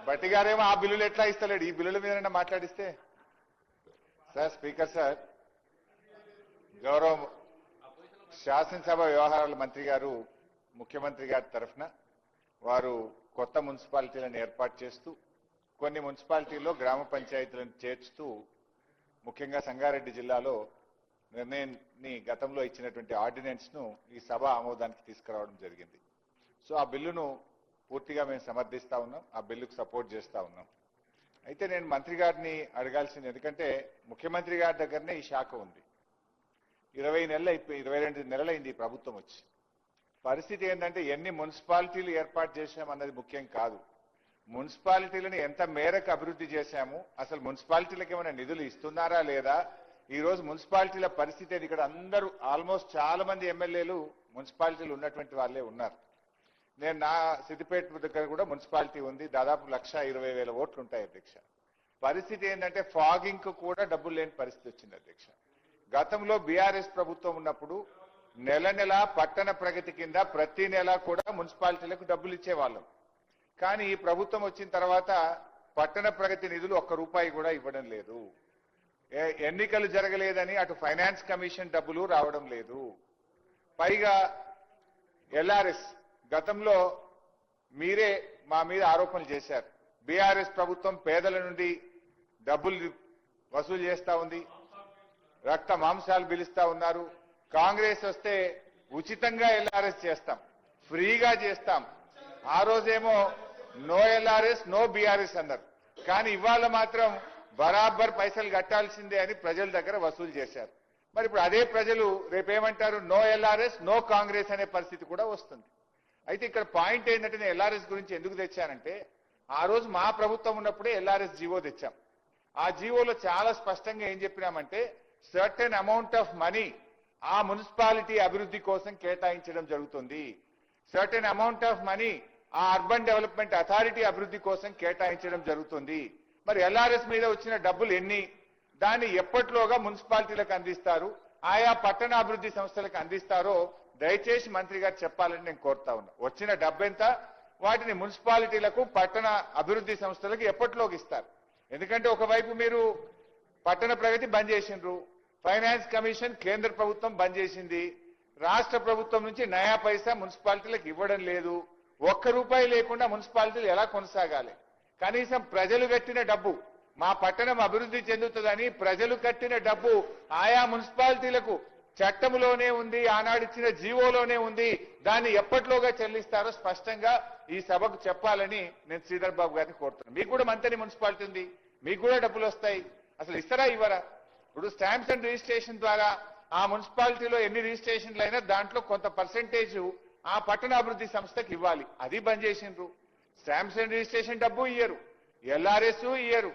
బట్టి గారేమో ఆ బిల్లులు ఎట్లా ఇస్తలేడు, ఈ బిల్లుల మీద మాట్లాడిస్తే. సార్ స్పీకర్ సార్, గౌరవ శాసనసభ వ్యవహారాల మంత్రి గారు ముఖ్యమంత్రి గారి తరఫున వారు కొత్త మున్సిపాలిటీలను ఏర్పాటు చేస్తూ కొన్ని మున్సిపాలిటీల్లో గ్రామ పంచాయతీలను చేర్చుతూ ముఖ్యంగా సంగారెడ్డి జిల్లాలో నిర్ణయాన్ని గతంలో ఇచ్చినటువంటి ఆర్డినెన్స్ ను ఈ సభ ఆమోదానికి తీసుకురావడం జరిగింది. సో ఆ బిల్లును పూర్తిగా మేము సమర్థిస్తా ఉన్నాం, ఆ బిల్లుకు సపోర్ట్ చేస్తా ఉన్నాం. అయితే నేను మంత్రి గారిని అడగాల్సింది, ఎందుకంటే ముఖ్యమంత్రి గారి దగ్గరనే ఈ శాఖ ఉంది. 22 నెలలైంది ఈ ప్రభుత్వం వచ్చి. పరిస్థితి ఏంటంటే ఎన్ని మున్సిపాలిటీలు ఏర్పాటు చేశామన్నది ముఖ్యం కాదు, మున్సిపాలిటీలను ఎంత మేరకు అభివృద్ధి చేశాము, అసలు మున్సిపాలిటీలకు ఏమైనా నిధులు ఇస్తున్నారా లేదా. ఈ రోజు మున్సిపాలిటీల పరిస్థితి అది. ఇక్కడ అందరూ ఆల్మోస్ట్ చాలా మంది ఎమ్మెల్యేలు మున్సిపాలిటీలు ఉన్నటువంటి వాళ్ళే ఉన్నారు. నేను నా సిద్దిపేట దగ్గర కూడా మున్సిపాలిటీ ఉంది, దాదాపు 1,20,000 ఓట్లు ఉంటాయి అధ్యక్ష. పరిస్థితి ఏంటంటే ఫాగింగ్ కు కూడా డబ్బులు లేని పరిస్థితి వచ్చింది అధ్యక్ష. గతంలో బీఆర్ఎస్ ప్రభుత్వం ఉన్నప్పుడు నెల నెల పట్టణ ప్రగతి కింద ప్రతి నెల కూడా మున్సిపాలిటీలకు డబ్బులు ఇచ్చేవాళ్ళం. కానీ ఈ ప్రభుత్వం వచ్చిన తర్వాత పట్టణ ప్రగతి నిధులు ₹1 కూడా ఇవ్వడం లేదు. ఎన్నికలు జరగలేదని అటు ఫైనాన్స్ కమిషన్ డబ్బులు రావడం లేదు. పైగా ఎల్ఆర్ఎస్ గతంలో మీరే మా మీద ఆరోపణలు చేశారు, బీఆర్ఎస్ ప్రభుత్వం పేదల నుండి డబ్బులు వసూలు చేస్తా ఉంది, రక్త మాంసాలు పిలుస్తా ఉన్నారు. కాంగ్రెస్ వస్తే ఉచితంగా ఎల్ఆర్ఎస్ చేస్తాం, ఫ్రీగా చేస్తాం. ఆ రోజేమో నో ఎల్ఆర్ఎస్ నో బీఆర్ఎస్ అన్నారు. కానీ ఇవాళ మాత్రం బరాబర్ పైసలు కట్టాల్సిందే అని ప్రజల దగ్గర వసూలు చేశారు. మరి ఇప్పుడు అదే ప్రజలు రేపేమంటారు, నో ఎల్ఆర్ఎస్ నో కాంగ్రెస్ అనే పరిస్థితి కూడా వస్తుంది. అయితే ఇక్కడ పాయింట్ ఏంటంటే నేను ఎల్ఆర్ఎస్ గురించి ఎందుకు తెచ్చానంటే, ఆ రోజు మా ప్రభుత్వం ఉన్నప్పుడే ఎల్ఆర్ఎస్ జీవో తెచ్చాం. ఆ జీవోలో చాలా స్పష్టంగా ఏం చెప్పినామంటే, సర్టెన్ అమౌంట్ ఆఫ్ మనీ ఆ మున్సిపాలిటీ అభివృద్ధి కోసం కేటాయించడం జరుగుతుంది, సర్టెన్ అమౌంట్ ఆఫ్ మనీ ఆ అర్బన్ డెవలప్మెంట్ అథారిటీ అభివృద్ధి కోసం కేటాయించడం జరుగుతుంది. మరి ఎల్ఆర్ఎస్ మీద వచ్చిన డబ్బులు ఎన్ని, దాన్ని ఎప్పట్లోగా మున్సిపాలిటీలకు అందిస్తారు, ఆయా పట్టణ అభివృద్ధి సంస్థలకు అందిస్తారో దయచేసి మంత్రి గారు చెప్పాలని నేను కోరుతా ఉన్నా. వచ్చిన డబ్బు ఎంత, వాటిని మున్సిపాలిటీలకు పట్టణ అభివృద్ధి సంస్థలకు ఎప్పట్లోకి ఇస్తారు. ఎందుకంటే ఒకవైపు మీరు పట్టణ ప్రగతి బంద్ చేసిండ్రు, ఫైనాన్స్ కమిషన్ కేంద్ర ప్రభుత్వం బంద్ చేసింది, రాష్ట్ర ప్రభుత్వం నుంచి నయా పైసా మున్సిపాలిటీలకు ఇవ్వడం లేదు. ₹1 లేకుండా మున్సిపాలిటీలు ఎలా కొనసాగాలి. కనీసం ప్రజలు కట్టిన డబ్బు, మా పట్టణం అభివృద్ధి చెందుతుందని ప్రజలు కట్టిన డబ్బు ఆయా మున్సిపాలిటీలకు చట్టంలోనే ఉంది, ఆనాడిచ్చిన జీవోలోనే ఉంది, దాన్ని ఎప్పట్లోగా చెల్లిస్తారో స్పష్టంగా ఈ సభకు చెప్పాలని నేను శ్రీధర్ బాబు గారిని కోరుతున్నాను. మీకు కూడా మంతని మున్సిపాలిటీ ఉంది, మీకు కూడా డబ్బులు వస్తాయి, అసలు ఇస్తారా ఇవ్వరా. ఇప్పుడు స్టాంప్స్ అండ్ రిజిస్ట్రేషన్ ద్వారా ఆ మున్సిపాలిటీలో ఎన్ని రిజిస్ట్రేషన్లు అయినా దాంట్లో కొంత పర్సెంటేజ్ ఆ పట్టణ అభివృద్ధి సంస్థకి ఇవ్వాలి, అది బంద్ చేసిండ్రు. స్టాంప్స్ అండ్ రిజిస్ట్రేషన్ డబ్బు ఇయ్యరు, ఎల్ఆర్ఎస్ ఇయ్యరు,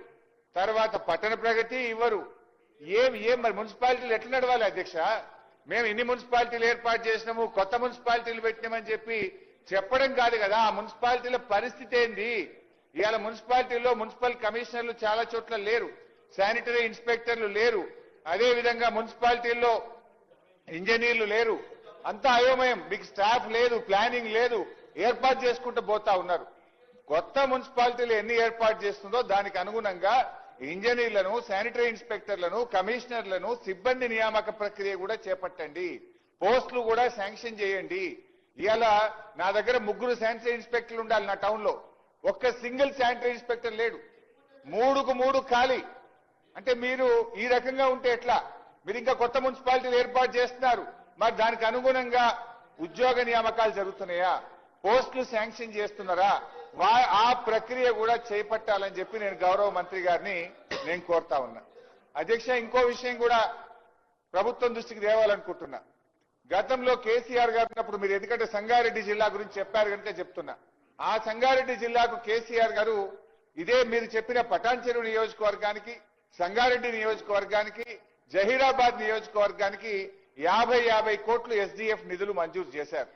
తర్వాత పట్టణ ప్రగతి ఇవ్వరు. ఏం మరి మున్సిపాలిటీలు ఎట్లా నడవాలి అధ్యక్ష. మేము ఇన్ని మున్సిపాలిటీలు ఏర్పాటు చేసినాము, కొత్త మున్సిపాలిటీలు పెట్టినామని చెప్పడం కాదు కదా, ఆ మున్సిపాలిటీల పరిస్థితి ఏంది. ఇవాళ మున్సిపాలిటీల్లో మున్సిపల్ కమిషనర్లు చాలా చోట్ల లేరు, శానిటరీ ఇన్స్పెక్టర్లు లేరు, అదేవిధంగా మున్సిపాలిటీల్లో ఇంజనీర్లు లేరు, అంతా అయోమయం. మీకు స్టాఫ్ లేదు, ప్లానింగ్ లేదు, ఏర్పాటు చేసుకుంటూ పోతా ఉన్నారు. కొత్త మున్సిపాలిటీలు ఎన్ని ఏర్పాటు చేస్తుందో దానికి అనుగుణంగా ఇంజనీర్లను, శానిటరీ ఇన్స్పెక్టర్లను, కమిషనర్లను, సిబ్బంది నియామక ప్రక్రియ కూడా చేపట్టండి, పోస్టులు కూడా శాంక్షన్ చేయండి. ఇవాళ నా దగ్గర 3 శానిటరీ ఇన్స్పెక్టర్లు ఉండాలి నా టౌన్ లో, ఒక్క సింగిల్ శానిటరీ ఇన్స్పెక్టర్ లేడు, 3కు 3 ఖాళీ. అంటే మీరు ఈ రకంగా ఉంటే ఎట్లా. మీరు ఇంకా కొత్త మున్సిపాలిటీలు ఏర్పాటు చేస్తున్నారు, మరి దానికి అనుగుణంగా ఉద్యోగ నియామకాలు జరుగుతున్నాయా, పోస్టులు శాంక్షన్ చేస్తున్నారా, ఆ ప్రక్రియ కూడా చేపట్టాలని చెప్పి నేను గౌరవ మంత్రి గారిని నేను కోరుతా ఉన్నా. అధ్యక్ష, ఇంకో విషయం కూడా ప్రభుత్వం దృష్టికి తేవాలనుకుంటున్నా. గతంలో కేసీఆర్ గారు ఉన్నప్పుడు మీరు ఎందుకంటే సంగారెడ్డి జిల్లా గురించి చెప్పారు కనుక చెప్తున్నా, ఆ సంగారెడ్డి జిల్లాకు కేసీఆర్ గారు ఇదే మీరు చెప్పిన పటాన్ చెరువు నియోజకవర్గానికి, సంగారెడ్డి నియోజకవర్గానికి, జహీరాబాద్ నియోజకవర్గానికి 50 కోట్లు ఎస్డీఎఫ్ నిధులు మంజూరు చేశారు.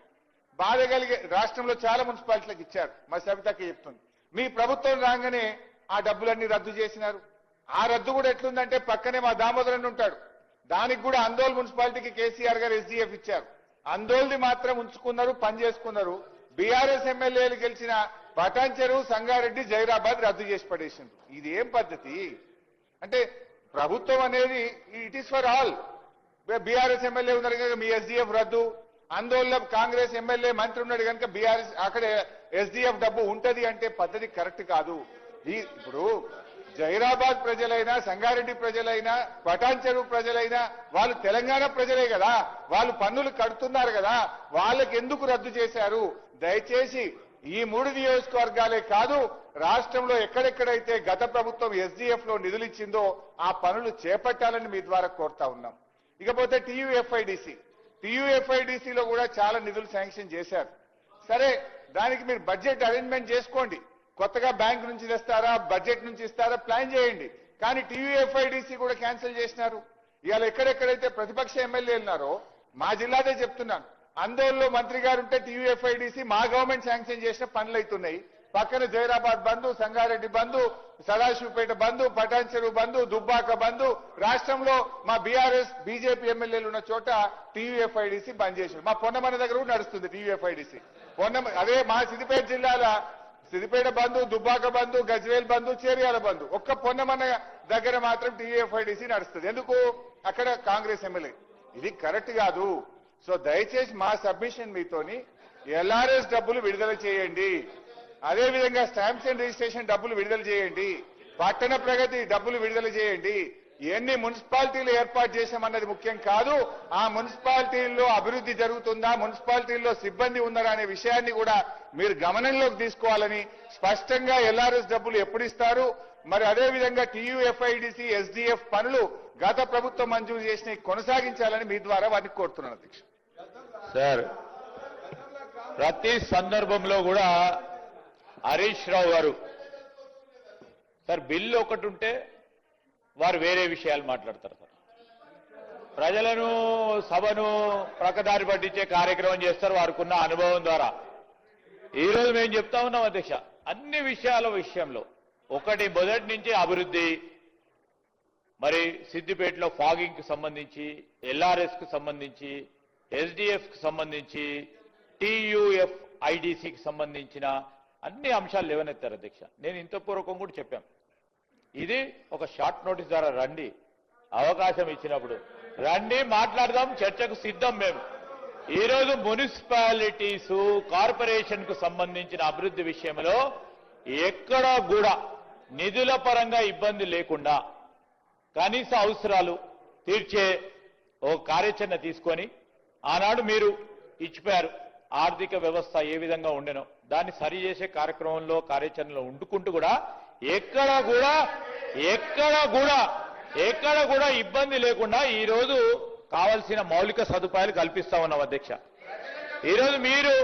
బాధ కలిగే రాష్ట్రంలో చాలా మున్సిపాలిటీలకు ఇచ్చారు. మా సవితకి చెప్తుంది, మీ ప్రభుత్వం రాగానే ఆ డబ్బులన్నీ రద్దు చేసినారు. ఆ రద్దు కూడా ఎట్లుందంటే పక్కనే మా దామోదరన్ ఉంటాడు, దానికి కూడా అందోల్ మున్సిపాలిటీకి కేసీఆర్ గారు ఎస్డీఎఫ్ ఇచ్చారు. అందోల్ది మాత్రం ఉంచుకున్నారు, పని చేసుకున్నారు. బీఆర్ఎస్ ఎమ్మెల్యేలు గెలిచిన పటాన్ చెరువు, సంగారెడ్డి, జైరాబాద్ రద్దు చేసి పడేసిండ్రు. ఇది ఏం పద్ధతి? అంటే ప్రభుత్వం అనేది it is for all. BRS MLA ఉన్నారు కనుక మీ ఎస్డీఎఫ్ రద్దు, ఆందోళన కాంగ్రెస్ ఎమ్మెల్యే మంత్రి ఉన్నాడు కనుక బీఆర్ఎస్ అక్కడ ఎస్డీఎఫ్ డబ్బు ఉంటది అంటే పద్ధతి కరెక్ట్ కాదు. ఇప్పుడు జైరాబాద్ ప్రజలైనా, సంగారెడ్డి ప్రజలైనా, పటాన్ చెరువు ప్రజలైనా వాళ్ళు తెలంగాణ ప్రజలే కదా, వాళ్ళు పన్నులు కడుతున్నారు కదా, వాళ్ళకి ఎందుకు రద్దు చేశారు? దయచేసి ఈ 3 నియోజకవర్గాలే కాదు, రాష్ట్రంలో ఎక్కడెక్కడైతే గత ప్రభుత్వం ఎస్డీఎఫ్ లో నిధులు ఇచ్చిందో ఆ పనులు చేపట్టాలని మీ ద్వారా కోరుతా ఉన్నాం. ఇకపోతే టీయూఎఫ్ఐడిసిలో కూడా చాలా నిధులు శాంక్షన్ చేశారు. సరే, దానికి మీరు బడ్జెట్ అరేంజ్మెంట్ చేసుకోండి. కొత్తగా బ్యాంక్ నుంచి తెస్తారా, బడ్జెట్ నుంచి ఇస్తారా, ప్లాన్ చేయండి. కానీ టీయూఎఫ్ఐడిసి కూడా క్యాన్సిల్ చేసినారు. ఇవాళ ఎక్కడెక్కడైతే ప్రతిపక్ష ఎమ్మెల్యేలు ఉన్నారో, మా జిల్లాదే చెప్తున్నాను, ఆందోళనలో మంత్రి గారు ఉంటే టీయూఎఫ్ఐడిసి మా గవర్నమెంట్ శాంక్షన్ చేసిన పనులు అవుతున్నాయి. పక్కన జైరాబాద్ బంధు, సంగారెడ్డి బంధు, సదాశివపేట బంధు, పటాన్ చెరువు బంధు, దుబ్బాక బంధు, రాష్ట్రంలో మా బీఆర్ఎస్ బీజేపీ ఎమ్మెల్యేలు ఉన్న చోట టీయూఎఫ్ఐడిసి బంద్ చేశారు. మా పొన్నమన్న దగ్గర కూడా నడుస్తుంది టీయూఎఫ్ఐడిసి. అదే మా సిద్దిపేట జిల్లాల సిద్దిపేట బంధు, దుబ్బాక బంధు, గజ్వేల్ బంధు, చేర్యాల బంధు, ఒక్క పొన్నమన్న దగ్గర మాత్రం టీయూఎఫ్ఐడిసి నడుస్తుంది. ఎందుకు? అక్కడ కాంగ్రెస్ ఎమ్మెల్యే. ఇది కరెక్ట్ కాదు. సో దయచేసి మా సబ్మిషన్ మీతోని ఎల్ఆర్ఎస్ డబ్బులు విడుదల చేయండి, అదేవిధంగా స్టాంప్స్ అండ్ రిజిస్ట్రేషన్ డబ్బులు విడుదల చేయండి, పట్టణ ప్రగతి డబ్బులు విడుదల చేయండి. ఎన్ని మున్సిపాలిటీలు ఏర్పాటు చేశామన్నది ముఖ్యం కాదు, ఆ మున్సిపాలిటీల్లో అభివృద్ధి జరుగుతుందా, మున్సిపాలిటీల్లో సిబ్బంది ఉన్నారా అనే విషయాన్ని కూడా మీరు గమనంలోకి తీసుకోవాలని, స్పష్టంగా ఎల్ఆర్ఎస్ డబ్బులు ఎప్పుడు ఇస్తారు, మరి అదేవిధంగా టీయూఎఫ్ఐడిసి, ఎస్డీఎఫ్ పనులు గత ప్రభుత్వం మంజూరు చేసిన కొనసాగించాలని మీ ద్వారా వారిని కోరుతున్నాను. అధ్యక్ష సార్, ప్రతి సందర్భంలో కూడా హరీష్ రావు గారు సార్ బిల్లు ఒకటి ఉంటే వారు వేరే విషయాలు మాట్లాడతారు. సార్ ప్రజలను, సభను ప్రక్కదారి పట్టించే కార్యక్రమం చేస్తారు వారికున్న అనుభవం ద్వారా. ఈరోజు మేము చెప్తా ఉన్నాం అధ్యక్ష, అన్ని విషయాల విషయంలో ఒకటి మొదటి నుంచి అభివృద్ధి, మరి సిద్దిపేటలో ఫాగింగ్ కు సంబంధించి, ఎల్ఆర్ఎస్ కు సంబంధించి, ఎస్డీఎఫ్ కు సంబంధించి, టీయూఎఫ్ఐడిసికి సంబంధించిన అన్ని అంశాలు లేవనెత్తారు అధ్యక్ష. నేను ఇంత పూర్వకం కూడా చెప్పాం, ఇది ఒక షార్ట్ నోటీస్ ద్వారా రండి, అవకాశం ఇచ్చినప్పుడు రండి, మాట్లాడదాం, చర్చకు సిద్ధం. మేము ఈరోజు మున్సిపాలిటీస్, కార్పొరేషన్ కు సంబంధించిన అభివృద్ధి విషయంలో ఎక్కడా కూడా నిధుల పరంగా ఇబ్బంది లేకుండా కనీస అవసరాలు తీర్చే ఓ కార్యాచరణ తీసుకొని ఆనాడు మీరు ఇచ్చిపోయారు. ఆర్థిక వ్యవస్థ ఏ విధంగా ఉండెనో దాన్ని సరి చేసే కార్యక్రమంలో, కార్యాచరణలో ఉండుకుంటూ కూడా ఎక్కడ కూడా ఇబ్బంది లేకుండా ఈరోజు కావాల్సిన మౌలిక సదుపాయాలు కల్పిస్తా ఉన్నాం అధ్యక్ష. ఈరోజు మీరు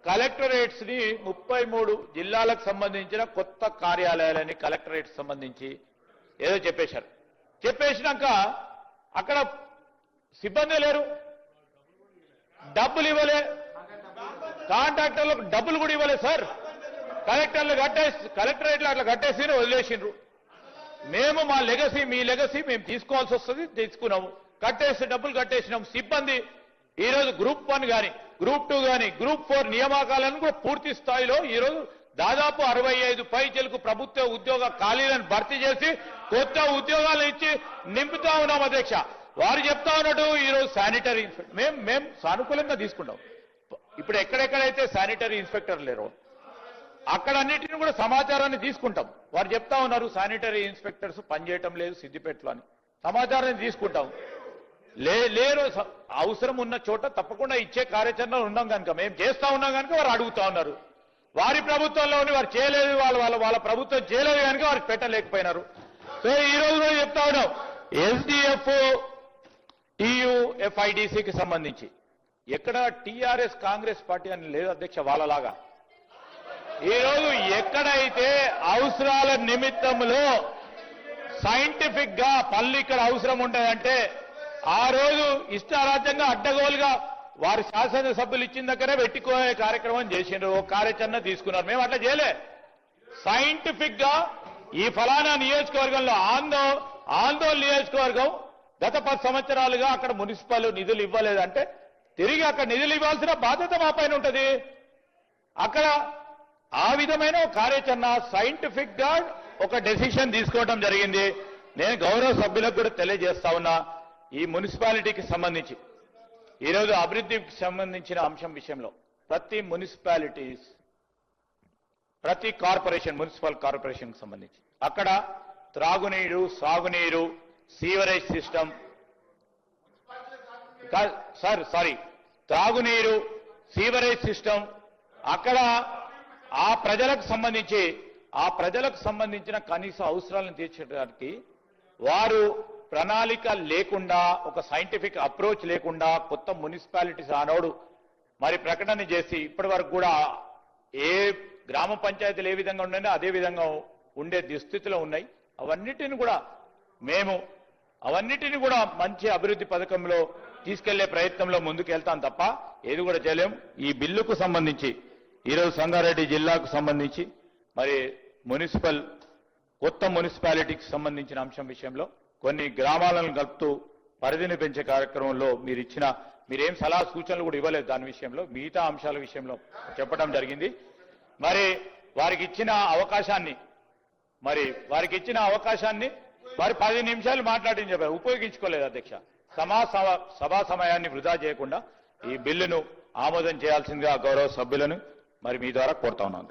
కలెక్టరేట్స్ ని 33 జిల్లాలకు సంబంధించిన కొత్త కార్యాలయాలని కలెక్టరేట్స్ సంబంధించి ఏదో చెప్పేశారు. చెప్పేసినాక అక్కడ సిబ్బంది లేరు, డబ్బులు ఇవ్వలే, కాంట్రాక్టర్లకు డబ్బులు కూడా ఇవ్వలేదు సార్. కలెక్టరేట్లు అట్లా కట్టేసి వదిలేసిండ్రు. మేము మా లెగసీ, మీ లెగసీ మేము తీసుకోవాల్సి వస్తుంది, తీసుకున్నాము, డబ్బులు కట్టేసినాం. సిబ్బంది ఈరోజు గ్రూప్ 1 కానీ, గ్రూప్ 2 కానీ, గ్రూప్ 4 నియామకాలను కూడా పూర్తి స్థాయిలో ఈరోజు దాదాపు 65 పైచలకు ప్రభుత్వ ఉద్యోగ ఖాళీలను భర్తీ చేసి కొత్త ఉద్యోగాలు ఇచ్చి నింపుతా ఉన్నాం అధ్యక్ష. వారు చెప్తా ఉన్నట్టు ఈరోజు శానిటరీ ఇన్స్పెక్టర్ మేము సానుకూలంగా తీసుకుంటాం. ఇప్పుడు ఎక్కడెక్కడైతే శానిటరీ ఇన్స్పెక్టర్ లేరో అక్కడ అన్నిటిని కూడా సమాచారాన్ని తీసుకుంటాం. వారు చెప్తా ఉన్నారు శానిటరీ ఇన్స్పెక్టర్స్ పనిచేయటం లేదు సిద్దిపేటలో అని, సమాచారాన్ని తీసుకుంటాం. లేరు, అవసరం ఉన్న చోట తప్పకుండా ఇచ్చే కార్యాచరణలో ఉన్నాం కనుక, మేము చేస్తా ఉన్నాం కనుక వారు అడుగుతా ఉన్నారు. వారి ప్రభుత్వంలోని వారు చేయలేదు, వాళ్ళ ప్రభుత్వం చేయలేదు కనుక వారికి పెట్టలేకపోయినారు. సో ఈ రోజు కూడా చెప్తా ఉన్నాం, ఎస్డీఎఫ్, టీయూఎఫ్ఐడిసికి సంబంధించి ఎక్కడ టీఆర్ఎస్ కాంగ్రెస్ పార్టీ అని లేదు అధ్యక్ష. వాళ్ళలాగా ఈరోజు ఎక్కడైతే అవసరాల నిమిత్తంలో సైంటిఫిక్ గా పనులు ఇక్కడ అవసరం ఉంటుందంటే ఆ రోజు ఇష్టారాజ్యంగా అడ్డగోలుగా వారి శాసనసభ్యులు ఇచ్చిన దగ్గరే పెట్టుకునే కార్యక్రమం చేసిండ్రు, ఒక కార్యాచరణ తీసుకున్నారు. మేము అట్లా చేయలే. సైంటిఫిక్ గా ఈ ఫలానా నియోజకవర్గంలో ఆందోళన నియోజకవర్గం గత 10 సంవత్సరాలుగా అక్కడ మున్సిపల్ నిధులు ఇవ్వలేదంటే తిరిగి అక్కడ నిధులు ఇవ్వాల్సిన బాధ్యత మా పైన ఉంటుంది. అక్కడ ఆ విధమైన ఒక కార్యాచరణ సైంటిఫిక్ గా ఒక డెసిషన్ తీసుకోవడం జరిగింది. నేను గౌరవ సభ్యులకు కూడా తెలియజేస్తా ఉన్నా, ఈ మున్సిపాలిటీకి సంబంధించి ఈరోజు అభివృద్ధికి సంబంధించిన అంశం విషయంలో ప్రతి మున్సిపాలిటీస్, ప్రతి కార్పొరేషన్, మున్సిపల్ కార్పొరేషన్కి సంబంధించి అక్కడ త్రాగునీరు, సాగునీరు, సీవరేజ్ సిస్టమ్, త్రాగునీరు, సీవరేజ్ సిస్టమ్, అక్కడ ఆ ప్రజలకు సంబంధించిన కనీస అవసరాలను తీర్చడానికి వారు ప్రణాళిక లేకుండా, ఒక సైంటిఫిక్ అప్రోచ్ లేకుండా కొత్త మున్సిపాలిటీస్ ఆనోడు మరి ప్రకటన చేసి ఇప్పటి వరకు కూడా ఏ గ్రామ పంచాయతీలు ఏ విధంగా ఉన్నాయో అదే విధంగా ఉండే దుస్థితిలో ఉన్నాయి. అవన్నిటిని కూడా మంచి అభివృద్ధి పథకంలో తీసుకెళ్లే ప్రయత్నంలో ముందుకెళ్తాం తప్ప ఏది కూడా చేయలేం. ఈ బిల్లుకు సంబంధించి ఈరోజు సంగారెడ్డి జిల్లాకు సంబంధించి మరి కొత్త మున్సిపాలిటీకి సంబంధించిన అంశం విషయంలో కొన్ని గ్రామాలను కలుపుతూ పరిధిని పెంచే కార్యక్రమంలో మీరేం సలహా సూచనలు కూడా ఇవ్వలేదు. దాని విషయంలో మిగతా అంశాల విషయంలో చెప్పడం జరిగింది. మరి వారికి ఇచ్చిన అవకాశాన్ని వారి 10 నిమిషాలు మాట్లాడి చెప్పారు, ఉపయోగించుకోలేదు అధ్యక్ష. సభా సమయాన్ని వృధా చేయకుండా ఈ బిల్లును ఆమోదం చేయాల్సిందిగా గౌరవ సభ్యులను మరి మీ ద్వారా కోరుతా ఉన్నాను.